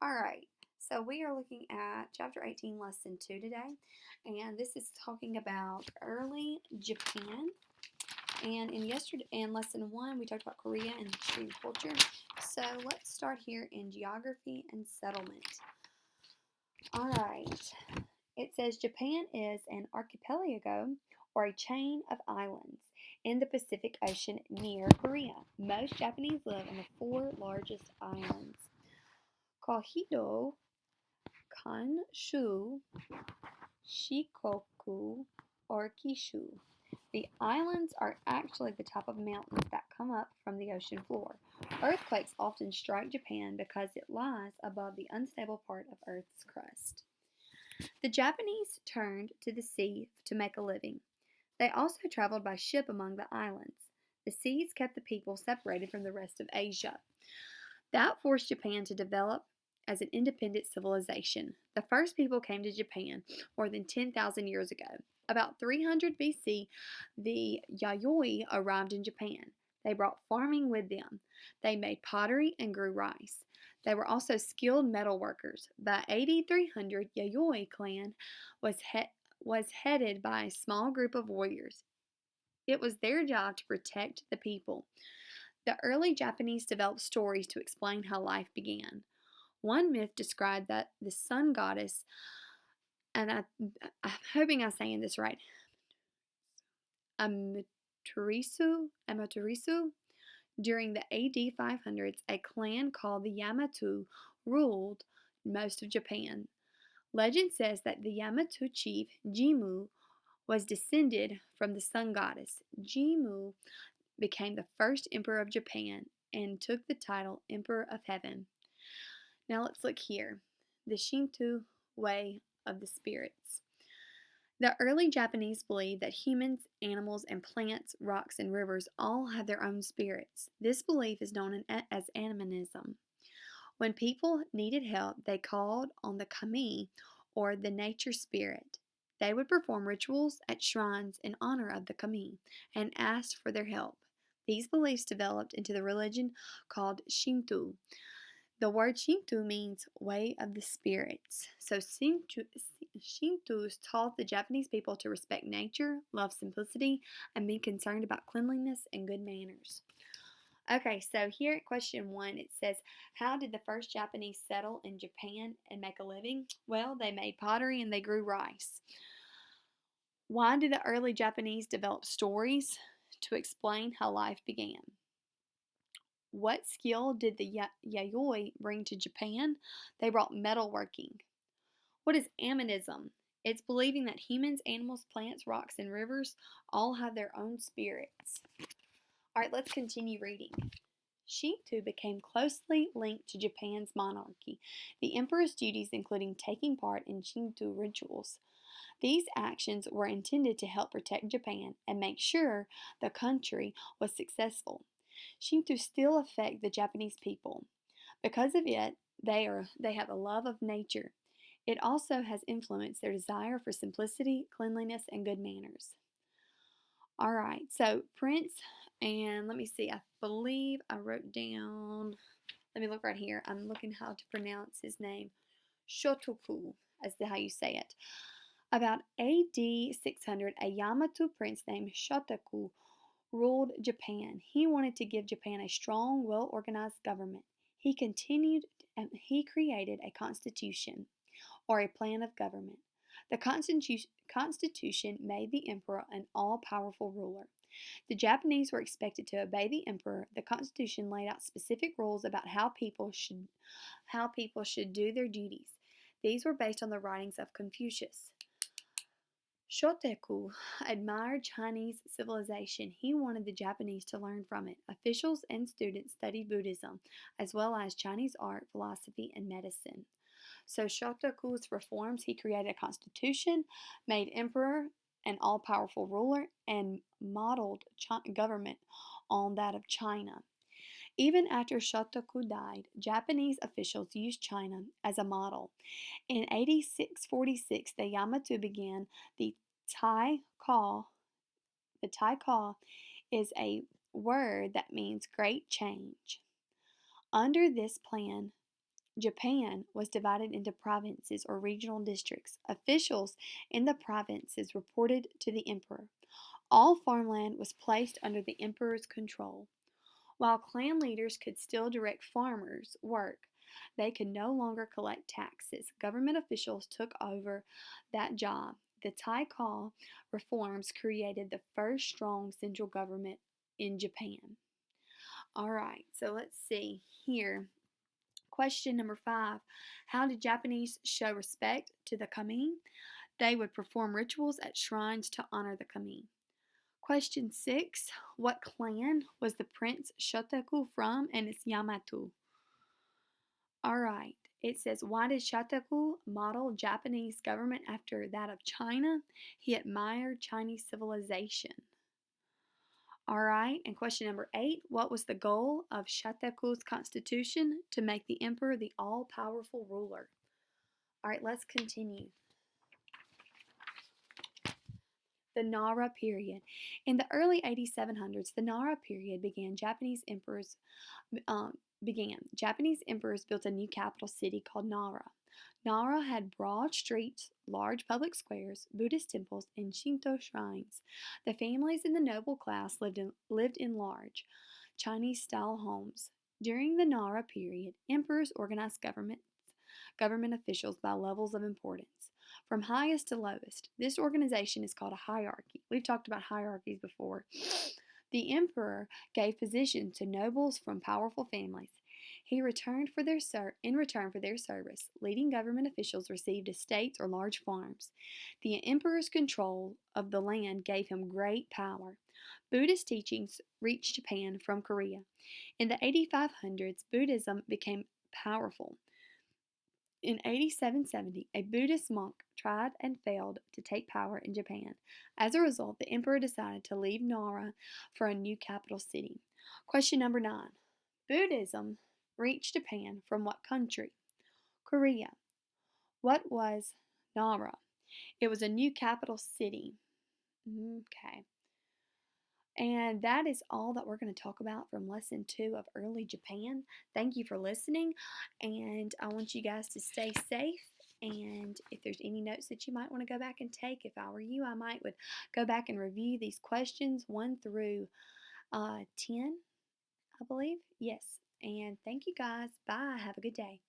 All right, so we are looking at chapter 18, lesson 2 today, and this is talking about early Japan. And in lesson 1, we talked about Korea and history and culture. So let's start here in geography and settlement. All right, it says Japan is an archipelago or a chain of islands in the Pacific Ocean near Korea. Most Japanese live in the four largest islands: Kohido, Kanshu, Shikoku, or Kishu. The islands are actually the top of mountains that come up from the ocean floor. Earthquakes often strike Japan because it lies above the unstable part of Earth's crust. The Japanese turned to the sea to make a living. They also traveled by ship among the islands. The seas kept the people separated from the rest of Asia. That forced Japan to develop as an independent civilization. The first people came to Japan more than 10,000 years ago. About 300 BC, the Yayoi arrived in Japan. They brought farming with them. They made pottery and grew rice. They were also skilled metal workers. By 8300, Yayoi clan was headed by a small group of warriors. It was their job to protect the people. The early Japanese developed stories to explain how life began. One myth described that the sun goddess, and I'm hoping I'm saying this right, Amaterasu, during the AD 500s, a clan called the Yamato ruled most of Japan. Legend says that the Yamato chief, Jimmu, was descended from the sun goddess. Jimmu became the first emperor of Japan and took the title Emperor of Heaven. Now let's look here. The Shinto way of the spirits. The early Japanese believed that humans, animals, and plants, rocks, and rivers all have their own spirits. This belief is known as animism. When people needed help, they called on the kami, or the nature spirit. They would perform rituals at shrines in honor of the kami and asked for their help. These beliefs developed into the religion called Shinto. The word Shinto means way of the spirits. So Shintos taught the Japanese people to respect nature, love simplicity, and be concerned about cleanliness and good manners. Okay, so here at question 1, it says, how did the first Japanese settle in Japan and make a living? Well, they made pottery and they grew rice. Why did the early Japanese develop stories? To explain how life began. What skill did the Yayoi bring to Japan? They brought metalworking. What is animism? It's believing that humans, animals, plants, rocks, and rivers all have their own spirits. All right, let's continue reading. Shinto became closely linked to Japan's monarchy, the emperor's duties including taking part in Shinto rituals. These actions were intended to help protect Japan and make sure the country was successful. Shinto still affect the Japanese people. Because of it, they have a love of nature. It also has influenced their desire for simplicity, cleanliness, and good manners. All right, so Prince, and let me see, I believe I wrote down, let me look right here. I'm looking how to pronounce his name. Shotoku, as to how you say it. About AD 600, a Yamato prince named Shotoku ruled Japan. He wanted to give Japan a strong, well-organized government. He created a constitution, or a plan of government. The constitution made the emperor an all-powerful ruler. The Japanese were expected to obey the emperor. The constitution laid out specific rules about how people should do their duties. These were based on the writings of Confucius. Shotoku admired Chinese civilization. He wanted the Japanese to learn from it. Officials and students studied Buddhism, as well as Chinese art, philosophy, and medicine. So Shotoku's reforms, he created a constitution, made emperor an all-powerful ruler, and modeled government on that of China. Even after Shotoku died, Japanese officials used China as a model. In 8646, the Yamato began the Taiko. The Taiko is a word that means great change. Under this plan, Japan was divided into provinces or regional districts. Officials in the provinces reported to the emperor. All farmland was placed under the emperor's control. While clan leaders could still direct farmers' work, they could no longer collect taxes. Government officials took over that job. The Taikal reforms created the first strong central government in Japan. All right, so let's see here. Question number 5. How did Japanese show respect to the kami? They would perform rituals at shrines to honor the kami. Question 6. What clan was the Prince Shotoku from, and it's Yamato? Alright, it says, why did Shotoku model Japanese government after that of China? He admired Chinese civilization. Alright, and question number 8. What was the goal of Shotoku's constitution? To make the emperor the all-powerful ruler. Alright, let's continue. The Nara period. In the early 8700s, the Nara period began. Japanese emperors built a new capital city called Nara. Nara had broad streets, large public squares, Buddhist temples, and Shinto shrines. The families in the noble class lived in large, Chinese-style homes. During the Nara period, emperors organized government officials by levels of importance, from highest to lowest. This organization is called a hierarchy. We've talked about hierarchies before. The emperor gave positions to nobles from powerful families. In return for their service, leading government officials received estates or large farms. The emperor's control of the land gave him great power. Buddhist teachings reached Japan from Korea. In the 8500s, Buddhism became powerful. In 8770, a Buddhist monk tried and failed to take power in Japan. As a result, the emperor decided to leave Nara for a new capital city. Question number 9. Buddhism reached Japan from what country? Korea. What was Nara? It was a new capital city. Okay. And that is all that we're going to talk about from lesson 2 of early Japan. Thank you for listening, and I want you guys to stay safe. And if there's any notes that you might want to go back and take, if I were you, I would go back and review these questions 1 through 10, I believe. Yes. And thank you guys. Bye. Have a good day.